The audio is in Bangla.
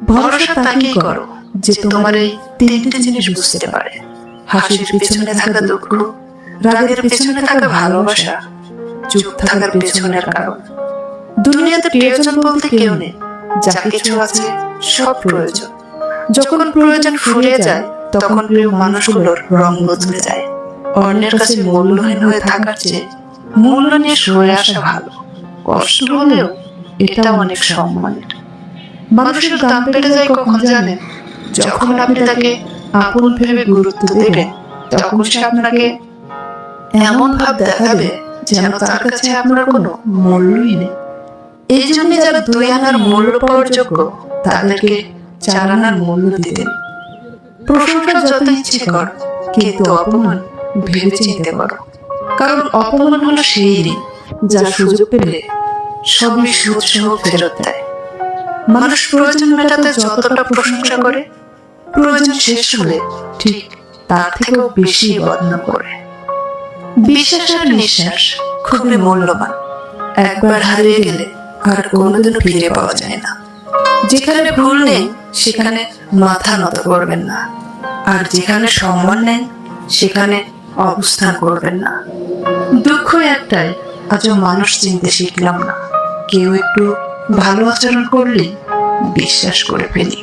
ভরসা তাকেই করো যে তোমার এই তিনটে জিনিস বুঝতে পারে: হাসির পেছনে থাকা দুঃখ, রাগের পেছনে থাকা ভালোবাসা, চুপ থাকার পেছনের কারণ। দুনিয়াতে প্রিয়জন বলতে কেউ নেই, যা কিছু আছে সব প্রয়োজন। যখন প্রয়োজন ফুরিয়ে যায় তখন প্রিয় মানুষগুলোর রং বদলে যায়। অন্যের কাছে মূল্যহীন হয়ে থাকার চেয়ে মূল্য নিয়ে সরে আসা ভালো। কষ্ট হলেও এটা অনেক সম্মানের। মানুষের দাম বেড়ে যায় কখন জানেন? যখন আপনি তাকে আপন ভেবে গুরুত্ব দেবেন, তখন সে আপনাকে এমন ভাব দেখাবে যেন তার কাছে আপনার কোনো মূল্যই নেই। এই জন্য যারা 2 আনার মূল্য পাওয়ার যোগ্য তাদেরকে 4 আনার মূল্য দিতেন। প্রশংসা যত ইচ্ছে কর, কিন্তু অপমান ভেবে চিনতে করো। কারণ অপমান হলো সেই ঋণ যা সুযোগ পেলে সবই সুদ সহ ফেরত দেয়। মানুষ প্রয়োজন মেটাতে যতটা প্রশংসা করে, প্রয়োজন শেষ হলে ঠিক তার থেকেও বেশি বদনাম করে। বিশ্বাস আর নিঃশ্বাস খুবই মূল্যবান। একবার হারিয়ে গেলে আর কোনোদিনও ফিরে পাওয়া যায় না। যেখানে ভুল নেই সেখানে মাথা নত করবেন না, আর যেখানে সম্মান নেই সেখানে অবস্থান করবেন না। দুঃখ একটাই, আজও মানুষ চিনতে শিখলাম না। কেউ একটু ভালো আচরণ করলেই বিশ্বাস করে ফেলি।